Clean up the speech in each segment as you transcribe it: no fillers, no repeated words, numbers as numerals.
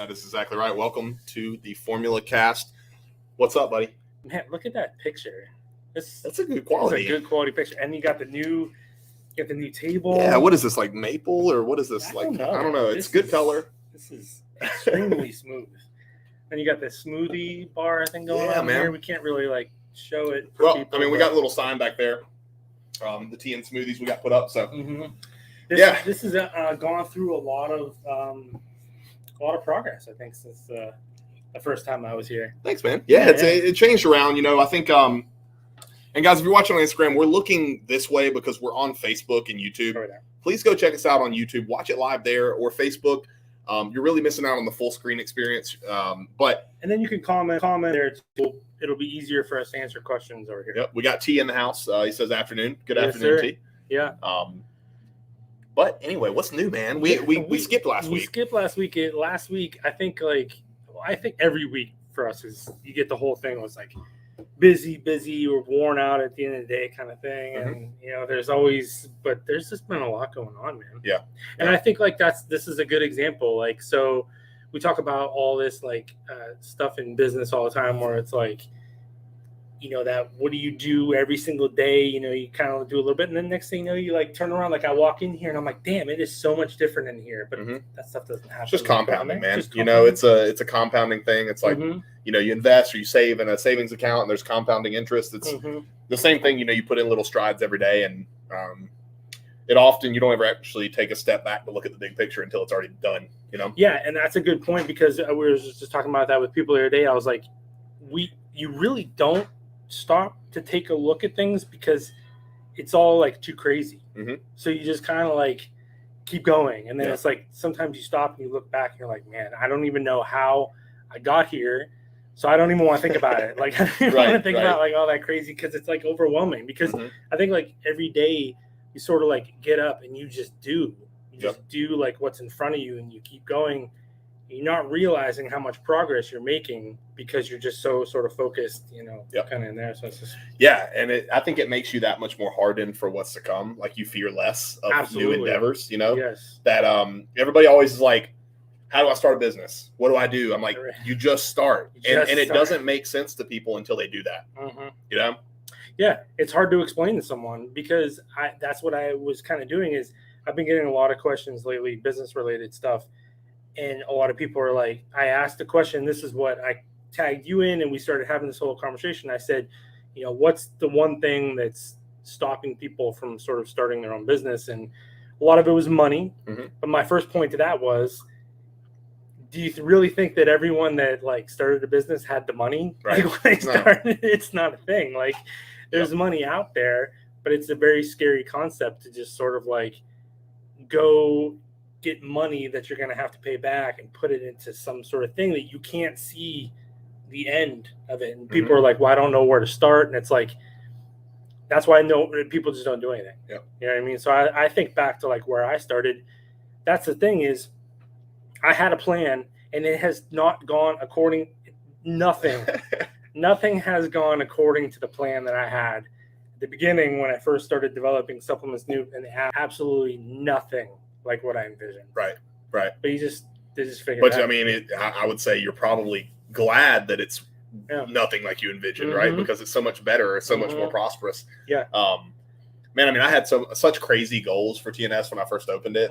That is exactly right. Welcome to the Formula Cast. What's up, buddy? Man, look at that picture. That's a good quality. It's a good quality picture. And you got the new table. Yeah, what is this, like maple or what is this? I don't know. It's good color. This is extremely smooth. And you got the smoothie bar thing going on here. We can't really show it for people. We got a little sign back there. The TNSmoothies we got put up. So this has gone through a lot of progress, I think, since the first time I was here. Thanks, man. It changed around. I think and guys, if you're watching on Instagram, we're looking this way because we're on Facebook and YouTube. Please go check us out on YouTube. Watch it live there or Facebook. You're really missing out on the full screen experience. And then you can comment there. It'll be easier for us to answer questions over here. Yep, we got T in the house. He says afternoon. Good afternoon, sir. T. Yeah. But anyway, what's new, man? We skipped last week. We skipped last week. Last week, I think every week for us is you get the whole thing was like busy or worn out at the end of the day kind of thing. Mm-hmm. And there's just been a lot going on, man. Yeah. And I think this is a good example. So we talk about all this stuff in business all the time where it's that what do you do every single day? You kind of do a little bit, and then next thing you turn aaround. I walk in here and I'm like, damn, it is so much different in here. But that stuff doesn't happen. It's just compounding, man. It's a compounding thing. It's like you invest or you save in a savings account, and there's compounding interest. It's the same thing. You put in little strides every day, and it often you don't ever actually take a step back to look at the big picture until it's already done. Yeah, and that's a good point because we were just talking about that with people the other day. I was like, you really don't stop to take a look at things because it's all too crazy. So you just kind of keep going, and then it's sometimes you stop and you look back and you're like, man, I don't even know how I got here, so I don't even want to think about it. I don't even want to think about all that crazy because it's overwhelming. Because I think every day you sort of get up and you just do what's in front of you, and you keep going. You're not realizing how much progress you're making because you're just so sort of focused, kind of in there. So it's just and I think it makes you that much more hardened for what's to come. You fear less of new endeavors. Yes. That everybody always is like, how do I start a business? What do I do? I'm like, you just start, and it doesn't make sense to people until they do that. Yeah, it's hard to explain to someone because that's what I was kind of doing. Is I've been getting a lot of questions lately, business related stuff. And a lot of people are like, I asked a question. This is what I tagged you in. And we started having this whole conversation. I said, what's the one thing that's stopping people from sort of starting their own business? And a lot of it was money. But my first point to that was, do you really think that everyone that started a business had the money? Right. When they started, it's not a thing. There's money out there, but it's a very scary concept to just sort of go get money that you're going to have to pay back and put it into some sort of thing that you can't see the end of it. And people are like, well, I don't know where to start. And it's that's why I know people just don't do anything. Yeah. You know what I mean? So I think back to where I started. That's the thing is I had a plan and it has not gone according, nothing has gone according to the plan that I had at the beginning when I first started developing supplements new, and absolutely nothing like what I envisioned. Right. But they just figured it out. But I would say you're probably glad that it's nothing like you envisioned, right? Because it's so much better, so much more prosperous. Yeah. Man, I had such crazy goals for TNS when I first opened it.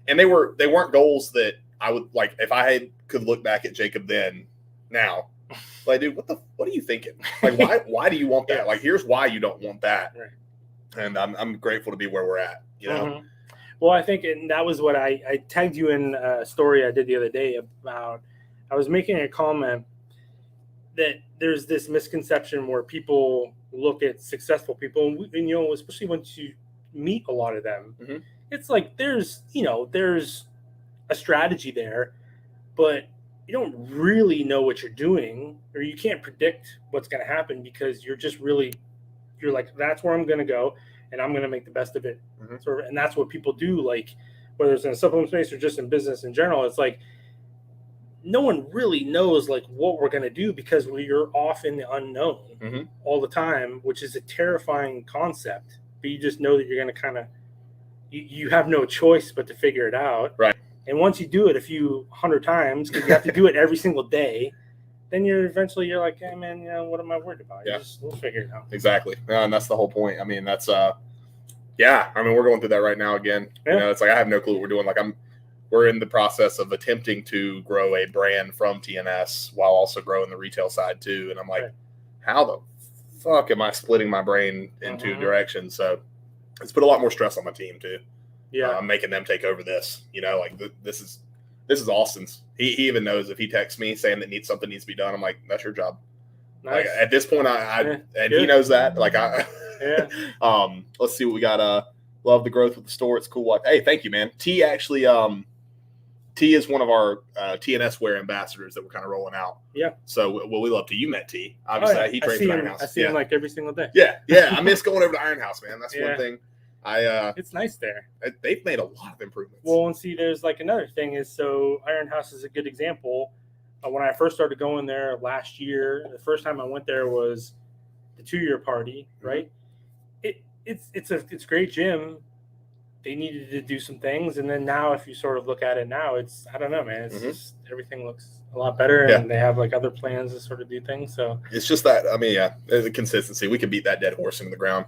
And they weren't goals that I would if I could look back at Jacob then now. Dude, what are you thinking? Why do you want that? Here's why you don't want that. Right. And I'm grateful to be where we're at, Well, I think, and that was what I tagged you in a story I did the other day about, I was making a comment that there's this misconception where people look at successful people, and especially once you meet a lot of them, it's there's a strategy there, but you don't really know what you're doing, or you can't predict what's going to happen because you're that's where I'm going to go. And I'm going to make the best of it. And that's what people do, whether it's in a supplement space or just in business in general. It's no one really knows what we're going to do because we're off in the unknown all the time, which is a terrifying concept. But you just know that you're going to you have no choice but to figure it out. Right. And once you do it a few hundred times, because you have to do it every single day, then you're like, hey man, what am I worried about? We'll figure it out. Exactly. And that's the whole point. I mean, that's we're going through that right now again. Yeah. It's like I have no clue what we're doing. Like we're in the process of attempting to grow a brand from TNS while also growing the retail side too. And I'm like, how the fuck am I splitting my brain in two directions? So it's put a lot more stress on my team too. Yeah. I'm making them take over this. Like this is Austin's. He even knows if he texts me saying that something needs to be done, I'm like, that's your job. Nice. Like at this point, he knows that. Like let's see what we got. Love the growth with the store. It's cool. Hey, thank you, man. T actually, T is one of our TNS wear ambassadors that we're kind of rolling out. Yeah. So we love T. You met T. Obviously, he trains at Iron House. I see him like every single day. Yeah. I miss going over to Iron House, man. That's one thing. It's nice there. They've made a lot of improvements. Well, and see, there's like another thing is, so Iron House is a good example. When I first started going there last year, the first time I went there was the 2-year party, right? It's a great gym. They needed to do some things, and then now, if you sort of look at it now, I don't know, man. It's just everything looks a lot better, and they have like other plans to sort of do things. So it's just that there's a consistency. We can beat that dead horse into the ground.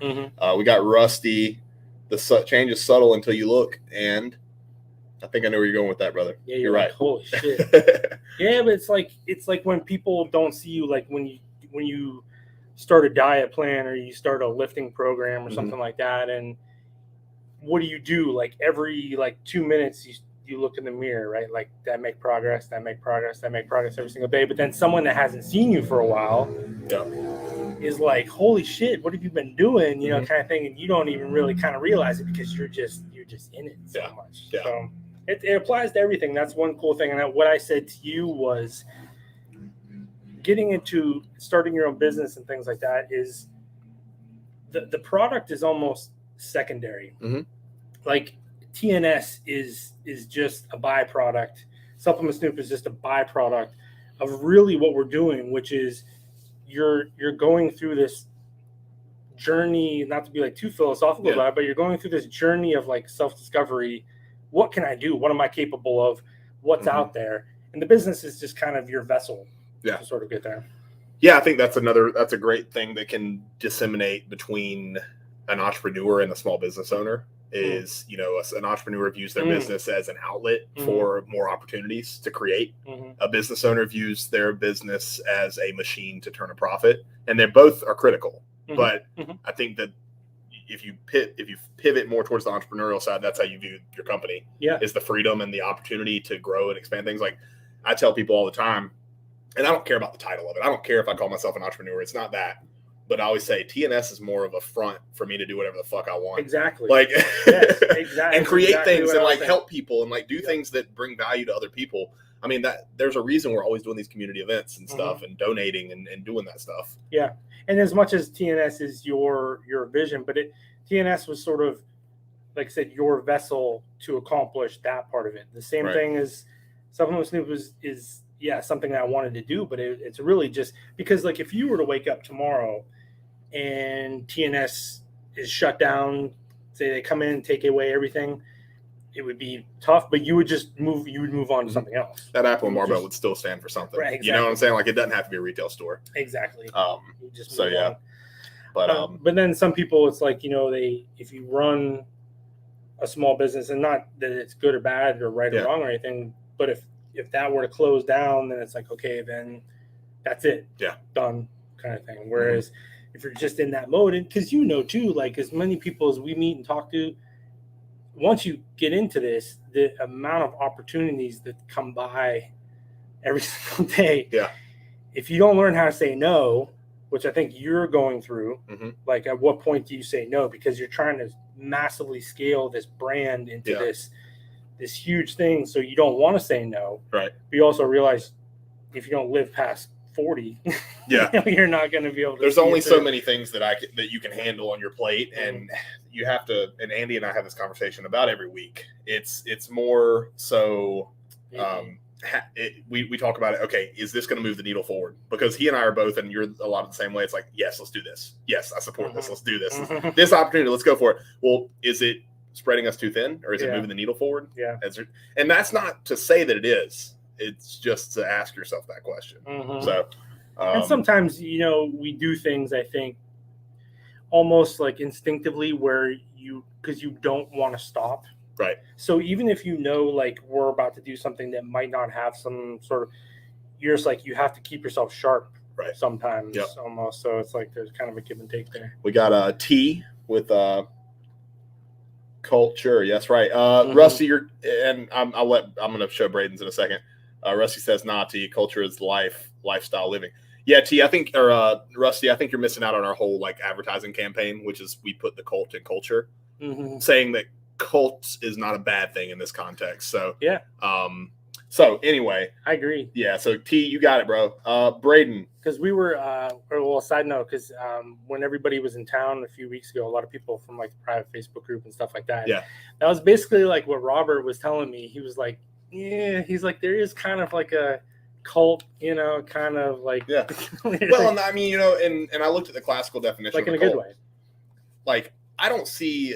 We got Rusty. The change is subtle until you look, and I think I know where you're going with that, brother. Yeah, you're right. Holy shit. Yeah, but it's like when people don't see you, like when you start a diet plan or you start a lifting program or something like that, and what do? Like every 2 minutes you look in the mirror, right? Like that make progress every single day. But then someone that hasn't seen you for a while is like, holy shit, what have you been doing? Kind of thing, and you don't even really kind of realize it because you're just in it so much. Yeah. So it applies to everything. That's one cool thing. And what I said to you was getting into starting your own business and things like that is the product is almost secondary. Like TNS is just a byproduct. Supplement Snoop is just a byproduct of really what we're doing, which is you're going through this journey, not to be like too philosophical about it, but you're going through this journey of like self-discovery. What can I do? What am I capable of? What's out there? And the business is just kind of your vessel to sort of get there. Yeah, I think that's a great thing that can disseminate between an entrepreneur and a small business owner is, an entrepreneur views their business as an outlet for more opportunities to create. A business owner views their business as a machine to turn a profit, and they both are critical. But I think that if you pivot more towards the entrepreneurial side, that's how you view your company. Yeah, is the freedom and the opportunity to grow and expand things. Like I tell people all the time, and I don't care about the title of it. I don't care if I call myself an entrepreneur. It's not that. But I always say TNS is more of a front for me to do whatever the fuck I want. Exactly. Like, yes, exactly. And create things and like saying. help people and like do things that bring value to other people. I mean, that there's a reason we're always doing these community events and stuff and donating and doing that stuff. Yeah. And as much as TNS is your vision, but TNS was sort of, like I said, your vessel to accomplish that part of it. The same thing as Supplement Snoop is something that I wanted to do, but it's really just because, like, if you were to wake up tomorrow and TNS is shut down, say they come in and take away everything, it would be tough, but you would just move on to something else. That apple and barbell would still stand for something. Right, exactly. You know what I'm saying? Like, it doesn't have to be a retail store. Exactly. On. But then some people, it's like, if you run a small business, and not that it's good or bad or right or wrong or anything, but if that were to close down, then it's like, okay, then that's it. Yeah. Done kind of thing. Whereas if you're just in that mode, and because too, like as many people as we meet and talk to, once you get into this, the amount of opportunities that come by every single day. Yeah. If you don't learn how to say no, which I think you're going through, like at what point do you say no? Because you're trying to massively scale this brand into this huge thing. So you don't want to say no. Right. But you also realize if you don't live past 40, you're not going to be able to. There's only so many things that you can handle on your plate, and you have to. And Andy and I have this conversation about every week. It's more so. We talk about it. Okay, is this going to move the needle forward? Because he and I are both, and you're a lot of the same way. It's like, yes, let's do this. Yes, I support this. Let's do this. This opportunity, let's go for it. Well, is it spreading us too thin, or is it moving the needle forward? Yeah. And that's not to say that it is. It's just to ask yourself that question. So, and sometimes, we do things, I think, almost like instinctively because you don't want to stop. Right. So even if like we're about to do something that might not have some sort of, you're just like, you have to keep yourself sharp. Right. Sometimes almost. So it's like there's kind of a give and take there. We got a T with culture. Yes, right. Rusty, I'm going to show Braden's in a second. Rusty says, "Nah, T. Culture is lifestyle living." Yeah, T. Rusty, I think you're missing out on our whole like advertising campaign, which is we put the cult in culture, saying that cult is not a bad thing in this context. So yeah. So anyway, I agree. Yeah. So T, you got it, bro. Braden, because we were, side note, because when everybody was in town a few weeks ago, a lot of people from like the private Facebook group and stuff like that. Yeah. That was basically like what Robert was telling me. He was like, he's like, there is kind of like a cult, kind of like. Yeah. Well, and I mean, and I looked at the classical definition, like in a good way. Like, I don't see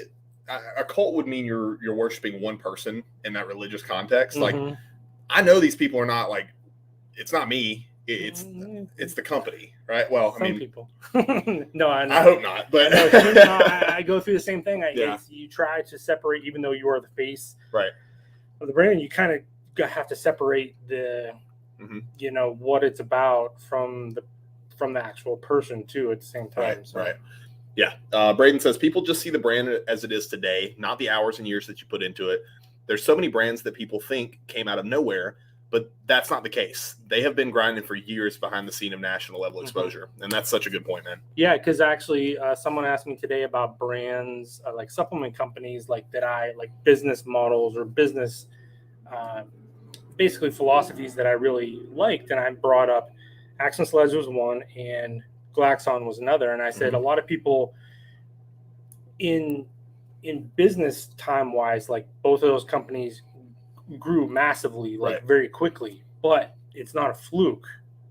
a cult would mean you're worshiping one person in that religious context. Like, I know these people are not like, it's not me. It's the company, right? Well, Some people. No, I hope not. But I go through the same thing. You try to separate, even though you are the face of the brand. You kind of have to separate the, what it's about from the actual person too. At the same time, right. Yeah. Braden says people just see the brand as it is today, not the hours and years that you put into it. There's so many brands that people think came out of nowhere, but that's not the case. They have been grinding for years behind the scene of national level exposure. And that's such a good point, man. Yeah, because actually someone asked me today about brands, like supplement companies, like that I like business models or business, basically philosophies that I really liked. And I brought up Action Sledge was one and Glaxon was another. And I said a lot of people in business time wise, like both of those companies grew massively, like very quickly, but it's not a fluke.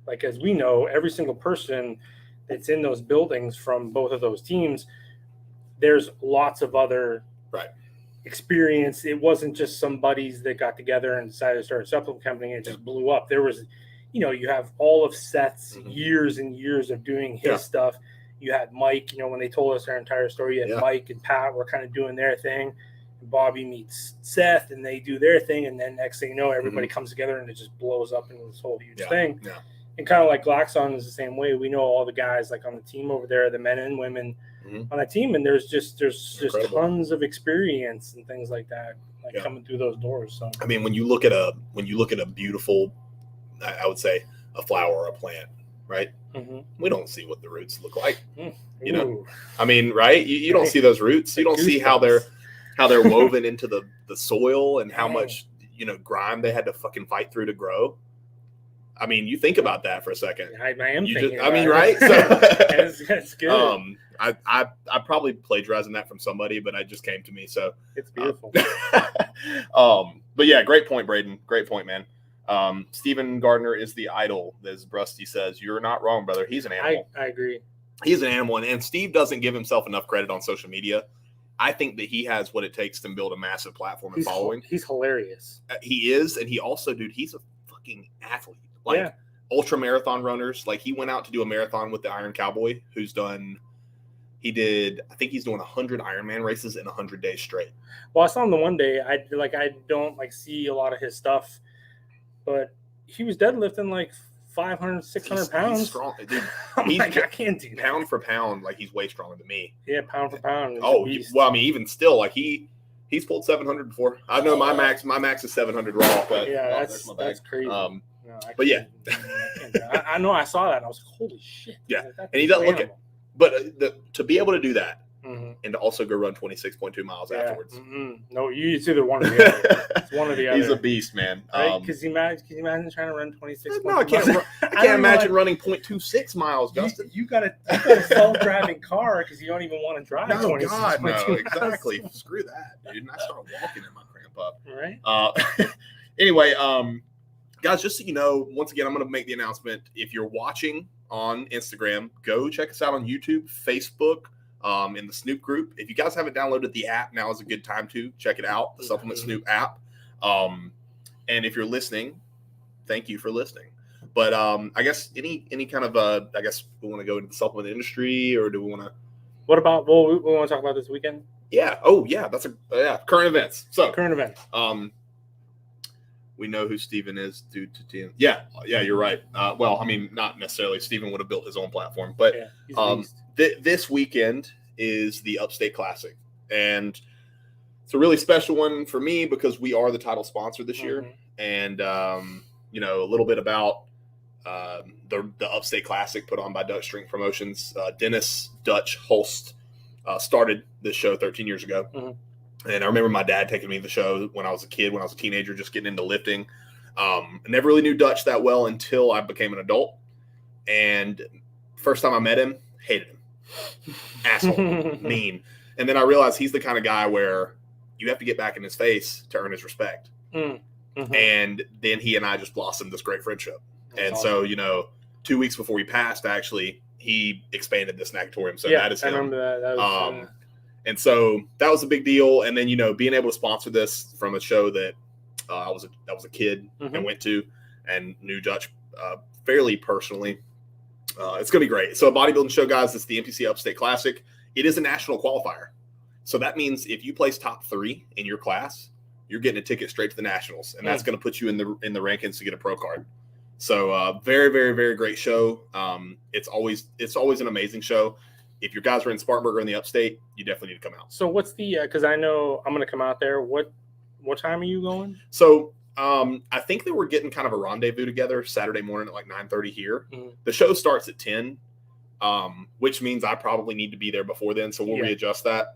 Like, as we know, every single person that's in those buildings from both of those teams, there's lots of other experience. It wasn't just some buddies that got together and decided to start a supplement company and it just blew up. There was, you have all of Seth's years and years of doing his stuff. You had Mike, when they told us their entire story, you had Mike and Pat were kind of doing their thing. And Bobby meets Seth and they do their thing. And then next thing you know, everybody comes together and it just blows up into this whole huge thing. Yeah. And kind of like Glaxon is the same way. We know all the guys like on the team over there, the men and women on that team. And there's just tons of experience and things like that, coming through those doors. So, I mean, when you look at a beautiful, I would say a flower or a plant, right? We don't see what the roots look like, I mean, right? You don't see those roots. You don't see how they're woven into the soil and how much grime they had to fucking fight through to grow. I mean, you think about that for a second. I am thinking. Right? So it's good. I probably plagiarizing that from somebody, but it just came to me. So it's beautiful. But yeah, great point, Braden. Great point, man. Stephen Gardner is the idol, as Brusty says. You're not wrong, brother. He's an animal. I agree. He's an animal, and Steve doesn't give himself enough credit on social media. I think that he has what it takes to build a massive platform and following. He's hilarious. He is, and he also, dude, he's a fucking athlete. Like ultra marathon runners. Like he went out to do a marathon with the Iron Cowboy, he's doing 100 Ironman races in 100 days straight. Well, I saw him the one day. I don't see a lot of his stuff, but he was deadlifting like 500, 600 pounds. He's strong, dude. I can't do that. Pound for pound, like he's way stronger than me. Yeah, pound for pound. Well, I mean, even still, like he's pulled 700 before. I know my max is 700 raw, but that's crazy. But yeah, I know I saw that and I was like, holy shit. Yeah, and he doesn't look it. But to be able to do that and to also go run 26.2 miles afterwards. No, it's either one or the other. It's one or the other. He's a beast, man. Right? Can you imagine trying to run 26? No, I can't. I can't imagine running 0.26 miles, Justin. You got a self-driving car because you don't even want to drive. No, God, no, exactly. Screw that, dude. And I start walking in my cramp up. Right. Anyway, guys, just so you know, once again, I'm going to make the announcement. If you're watching on Instagram, go check us out on YouTube, Facebook, in the Snoop group. If you guys haven't downloaded the app, now is a good time to check it out, the Supplement Snoop app. And if you're listening, thank you for listening. But I guess any kind of I guess we want to go into the supplement industry, or do we want to? What about? Well, we want to talk about this weekend. Yeah. Oh, yeah. That's current events. So current events. We know who Steven is due to TN. Yeah, you're right. Well, I mean, not necessarily. Steven would have built his own platform, but this weekend is the Upstate Classic, and it's a really special one for me because we are the title sponsor this year, and a little bit about the Upstate Classic put on by Dutch Drink Promotions. Dennis Dutch Holst started this show 13 years ago. And I remember my dad taking me to the show when I was a kid, when I was a teenager, just getting into lifting. I never really knew Dutch that well until I became an adult. And first time I met him, hated him. Asshole, mean. And then I realized he's the kind of guy where you have to get back in his face to earn his respect. And then he and I just blossomed this great friendship. That's awesome. So, 2 weeks before he passed, actually, he expanded this nactorium. So that is him. I remember that. That was, and so that was a big deal. And then, being able to sponsor this from a show that I was a kid and went to and knew Dutch fairly personally. It's going to be great. So a bodybuilding show, guys, it's the MTC Upstate Classic. It is a national qualifier. So that means if you place top 3 in your class, you're getting a ticket straight to the nationals. And that's going to put you in the rankings to get a pro card. So very, very, very great show. It's always an amazing show. If your guys are in Spartanburg or in the Upstate, you definitely need to come out. So what's the because I know I'm going to come out there. What time are you going? So I think that we're getting kind of a rendezvous together Saturday morning at like 9:30 here. The show starts at 10, which means I probably need to be there before then. So we'll readjust that.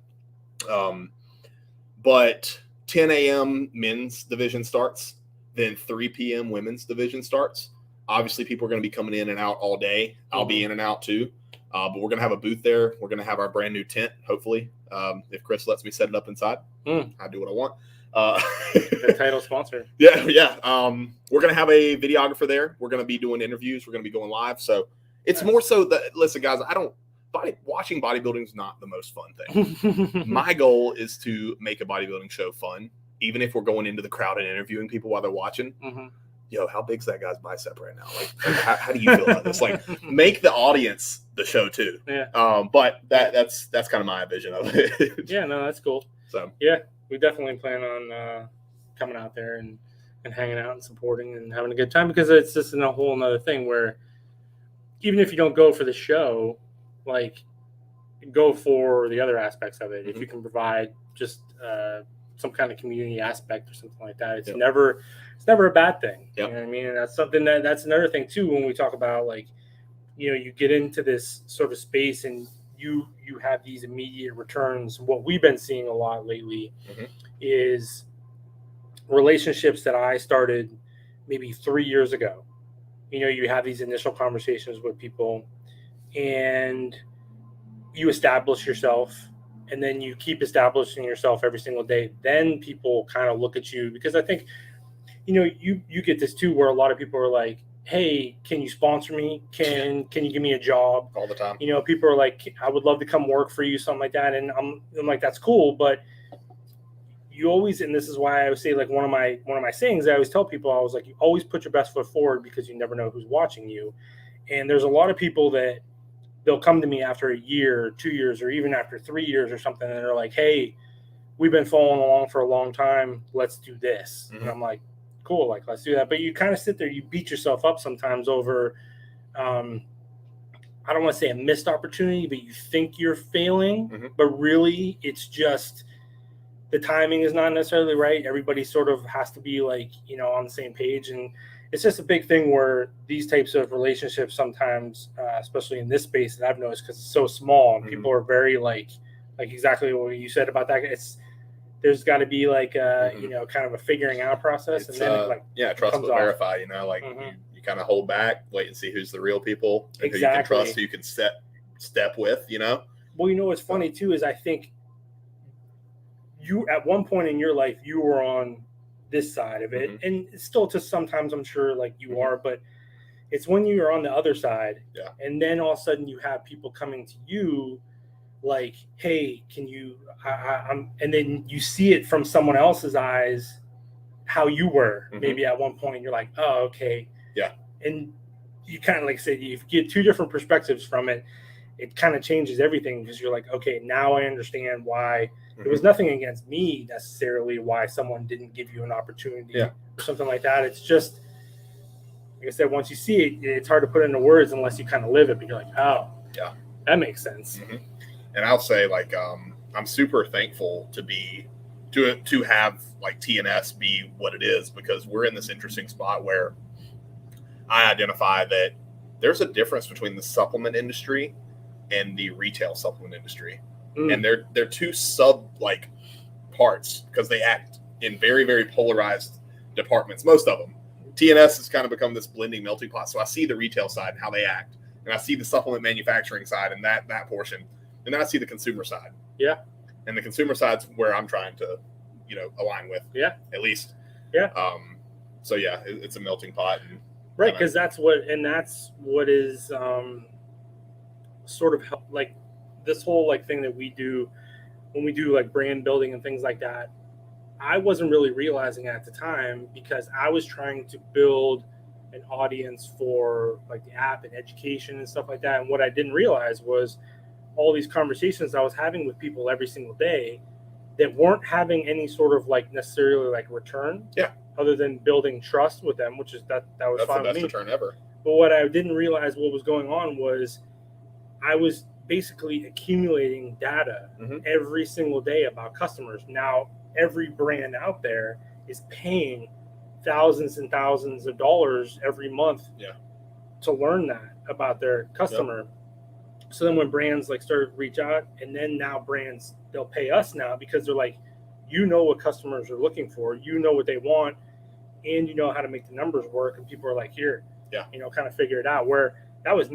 But 10 a.m. men's division starts, then 3 p.m. women's division starts. Obviously, people are going to be coming in and out all day. I'll be in and out too. But we're going to have a booth there. We're going to have our brand new tent, hopefully. If Chris lets me set it up inside, I do what I want. The title sponsor. Yeah. We're going to have a videographer there. We're going to be doing interviews. We're going to be going live. So it's more so that, listen, guys, watching bodybuilding is not the most fun thing. My goal is to make a bodybuilding show fun, even if we're going into the crowd and interviewing people while they're watching. Yo, how big's that guy's bicep right now? Like how do you feel about this? Like, make the audience the show too. Yeah. But that's kind of my vision of it. Yeah, no, that's cool. So yeah, we definitely plan on coming out there and hanging out and supporting and having a good time, because it's just a whole nother thing where even if you don't go for the show, like, go for the other aspects of it. If you can provide just some kind of community aspect or something like that, it's never a bad thing. You know what I mean? And that's something that's another thing too, when we talk about, like, you get into this sort of space and you have these immediate returns. What we've been seeing a lot lately is relationships that I started maybe 3 years ago. You have these initial conversations with people and you establish yourself, and then you keep establishing yourself every single day. Then people kind of look at you, because I think, you get this too, where a lot of people are like, hey, can you sponsor me? Can you give me a job? All the time. People are like, I would love to come work for you, something like that. And I'm like, that's cool. But you always, and this is why I would say, like, one of my sayings, I always tell people, I was like, you always put your best foot forward, because you never know who's watching you. And there's a lot of people that they'll come to me after a year, 2 years, or even after 3 years or something. And they're like, hey, we've been following along for a long time. Let's do this. And I'm like, cool. Like, let's do that. But you kind of sit there, you beat yourself up sometimes over, I don't want to say a missed opportunity, but you think you're failing, but really it's just the timing is not necessarily right. Everybody sort of has to be like, on the same page. And it's just a big thing where these types of relationships sometimes, especially in this space that I've noticed, because it's so small and people are very like exactly what you said about that. There's got to be like kind of a figuring out process, and then trust but verify. You kind of hold back, wait and see who's the real people and who you can trust, who you can step with. Well, what's funny too is I think you at one point in your life you were on this side of it, and still to sometimes I'm sure like you are, but it's when you're on the other side, and then all of a sudden you have people coming to you like, hey, can you, I'm, and then you see it from someone else's eyes, how you were maybe at one point. You're like, oh, okay. Yeah. And you kind of, like say, you get two different perspectives from it. It kind of changes everything, because you're like, okay, now I understand why. It was nothing against me necessarily why someone didn't give you an opportunity or something like that. It's just, like I said, once you see it, it's hard to put into words unless you kind of live it. But you're like, oh, yeah, that makes sense. And I'll say, like, I'm super thankful to have like TNS be what it is, because we're in this interesting spot where I identify that there's a difference between the supplement industry and the retail supplement industry. And they're two sub like parts, because they act in very, very polarized departments, most of them. TNS has kind of become this blending melting pot. So I see the retail side and how they act, and I see the supplement manufacturing side and that portion, and then I see the consumer side. Yeah. And the consumer side's where I'm trying to, align with. Yeah. At least. Yeah. So yeah, it's a melting pot. And right, because that's what is sort of help, like this whole like thing that we do when we do like brand building and things like that. I wasn't really realizing at the time, because I was trying to build an audience for like the app and education and stuff like that. And what I didn't realize was all these conversations I was having with people every single day that weren't having any sort of like necessarily like return. Yeah. Other than building trust with them, which is that was That's fine the best with me. return ever. But what I didn't realize what was going on was I was basically accumulating data every single day about customers. Now, every brand out there is paying thousands and thousands of dollars every month to learn that about their customer. Yep. So then when brands like started to reach out, and then now brands, they'll pay us now, because they're like, what customers are looking for, what they want, and how to make the numbers work. And people are like, here, kind of figure it out. Where that was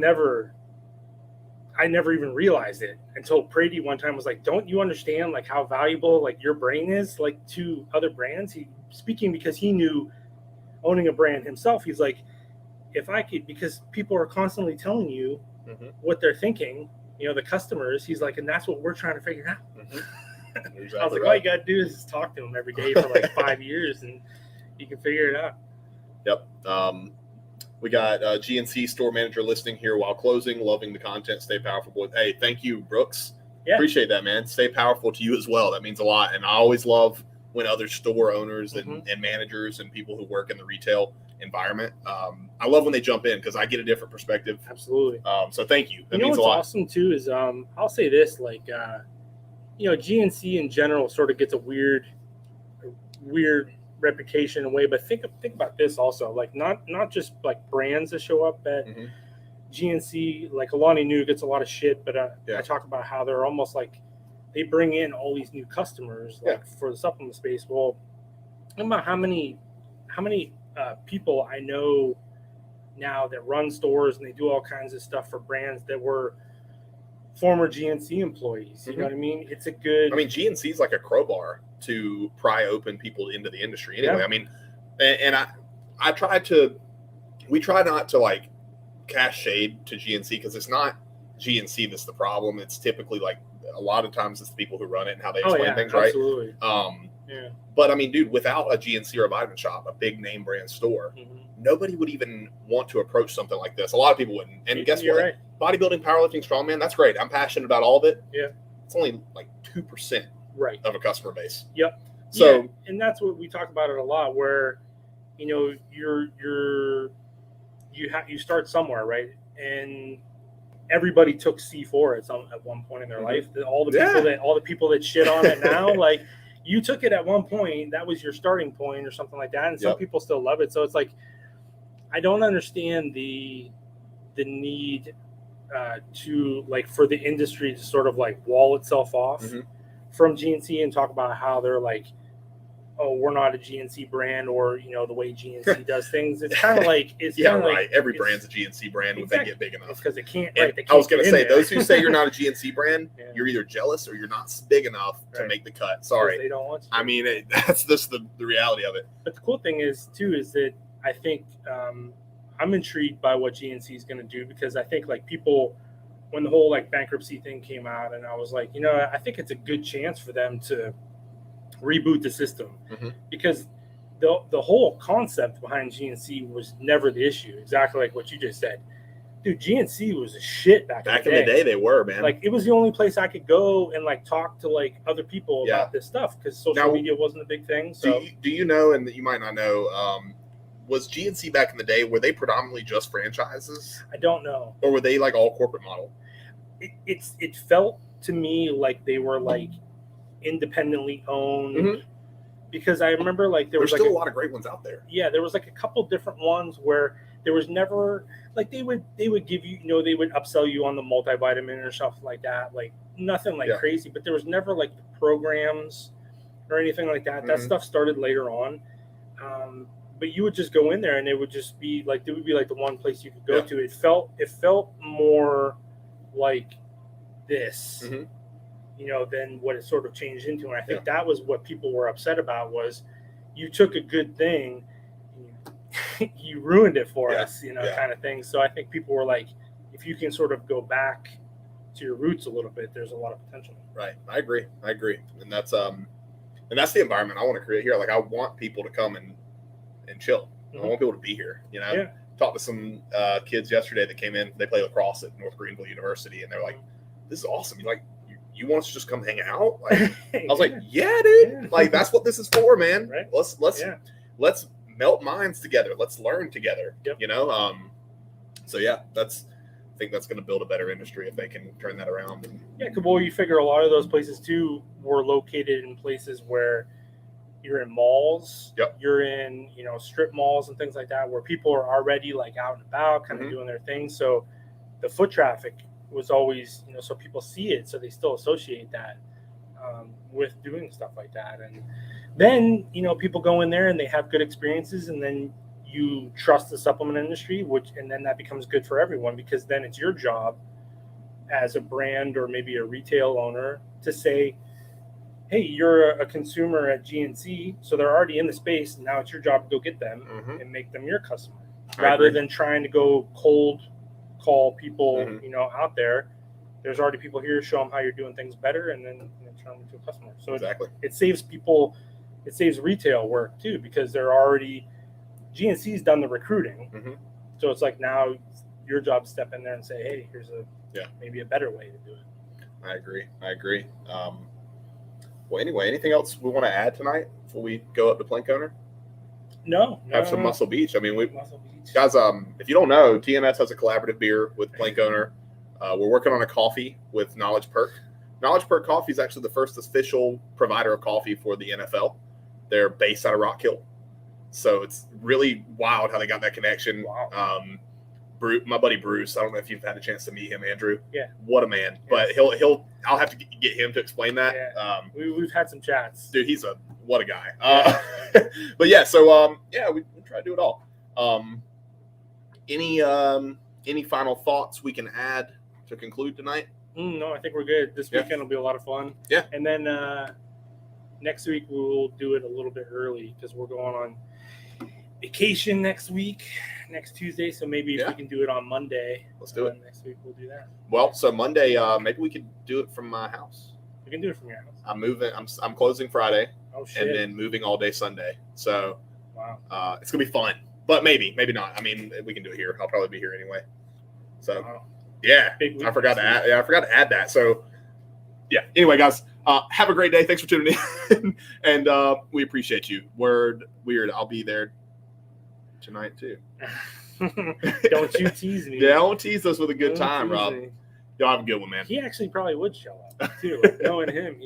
I never even realized it until Brady one time was like, don't you understand like how valuable like your brain is like to other brands? Speaking because he knew, owning a brand himself, he's like, if I could, because people are constantly telling you what they're thinking, the customers, he's like, and that's what we're trying to figure out. Exactly. I was like, all you got to do is talk to them every day for like 5 years, and you can figure it out. Yep. We got GNC store manager listing here while closing. Loving the content. Stay powerful, boys. Hey, thank you, Brooks. Yeah. Appreciate that, man. Stay powerful to you as well. That means a lot. And I always love when other store owners and managers and people who work in the retail environment, I love when they jump in, because I get a different perspective. Absolutely. So thank you. That means a lot. What's awesome too is I'll say this, like GNC in general sort of gets a weird reputation in a way, but think about this also, like not just like brands that show up at GNC, like Alani Nu gets a lot of shit, but I talk about how they're almost like they bring in all these new customers like for the supplement space. Well, think about how many people I know now that run stores and they do all kinds of stuff for brands that were former GNC employees. You know what I mean? It's a good. I mean, GNC is like a crowbar to pry open people into the industry. Anyway, I mean, and we try not to like cast shade to GNC, because it's not GNC that's the problem. It's typically like a lot of times it's the people who run it and how they explain things, right? Absolutely. But I mean, dude, without a GNC or a Vitamin Shop, a big name brand store, nobody would even want to approach something like this. A lot of people wouldn't. And guess what? Right. Bodybuilding, powerlifting, strongman, that's great. I'm passionate about all of it. Yeah. It's only like 2% of a customer base. Yep. So, and that's what we talk about it a lot, where, you start somewhere, right? And everybody took C4 at one point in their life. All the people that shit on it now, like, you took it at one point, that was your starting point or something like that. And some people still love it. So it's like, I don't understand the need to like for the industry to sort of like wall itself off from GNC and talk about how they're like, oh, we're not a GNC brand, or the way GNC does things. It's kind of like right. Every brand's a GNC brand when they get big enough. Because they can't. I was going to say, those who say you're not a GNC brand, you're either jealous or you're not big enough to make the cut. Sorry, they don't want to. I mean, that's just the reality of it. But the cool thing is that I think I'm intrigued by what GNC is going to do, because I think like people when the whole like bankruptcy thing came out, and I was like, I think it's a good chance for them to reboot the system because the whole concept behind GNC was never the issue. Exactly like what you just said. Dude, GNC was a shit back in the day. They were, man. Like, it was the only place I could go and like talk to like other people about this stuff because social media wasn't a big thing. So do you know, and you might not know, was GNC back in the day, were they predominantly just franchises? I don't know. Or were they like all corporate model? It felt to me like they were like independently owned because I remember like there was still a lot of great ones out there. Yeah, there was like a couple different ones where there was never like they would give you, they would upsell you on the multivitamin or stuff like that, like nothing like crazy, but there was never like the programs or anything like that. That stuff started later on. But you would just go in there and it would just be like, there would be like the one place you could go to. It felt more like this, than what it sort of changed into. And I think that was what people were upset about was you took a good thing, you ruined it for us, kind of thing. So I think people were like, if you can sort of go back to your roots a little bit, there's a lot of potential. Right. I agree. And that's the environment I want to create here. Like, I want people to come and chill. I want people to be here. Talked to some kids yesterday that came in. They play lacrosse at North Greenville University, and they're like, "This is awesome. You want us to just come hang out?" Like, I was like, "Yeah, dude. Yeah. Like, that's what this is for, man. Right? Let's melt minds together. Let's learn together. Yep. So yeah, I think that's going to build a better industry if they can turn that around. Well, you figure a lot of those places too were located in places where you're in malls, you're in, strip malls and things like that, where people are already like out and about, kind of doing their thing. So the foot traffic was always, so people see it, so they still associate that with doing stuff like that. And then, people go in there and they have good experiences, and then you trust the supplement industry, and then that becomes good for everyone, because then it's your job as a brand or maybe a retail owner to say, hey, you're a consumer at GNC, so they're already in the space, and now it's your job to go get them and make them your customer, rather than trying to go cold call people, out there. There's already people here, show them how you're doing things better, and then turn them into a customer. So it saves people, it saves retail work too, because they're already, GNC's done the recruiting. So it's like, now your job to step in there and say, hey, here's maybe a better way to do it. I agree. Well, anyway, anything else we want to add tonight before we go up to Plank Owner? No. Have some Muscle Beach. I mean, Muscle Beach. Guys, if you don't know, TNS has a collaborative beer with Plank Owner. We're working on a coffee with Knowledge Perk. Knowledge Perk Coffee is actually the first official provider of coffee for the NFL. They're based out of Rock Hill. So it's really wild how they got that connection. Wow. My buddy Bruce, I don't know if you've had a chance to meet him, Andrew. Yeah. What a man. But I'll have to get him to explain that. Yeah. We've had some chats. Dude, what a guy. But yeah, so we try to do it all. Any final thoughts we can add to conclude tonight? No, I think we're good. This weekend will be a lot of fun. Yeah. And then next week we'll do it a little bit early, because we're going on vacation next Tuesday. So maybe if we can do it on Monday, let's do it. Next week we'll do that. Well, so Monday, maybe we could do it from my house. We can do it from your house. I'm moving. I'm closing Friday. Oh shit! And then moving all day Sunday. So wow, it's gonna be fun. But maybe not. I mean, we can do it here. I'll probably be here anyway. So yeah, I forgot to add that. So yeah. Anyway, guys, have a great day. Thanks for tuning in, and we appreciate you. Weird. I'll be there tonight too. Don't you tease me. Yeah, don't tease us with a good time, Rob. Y'all have a good one, man. He actually probably would show up too. Knowing him,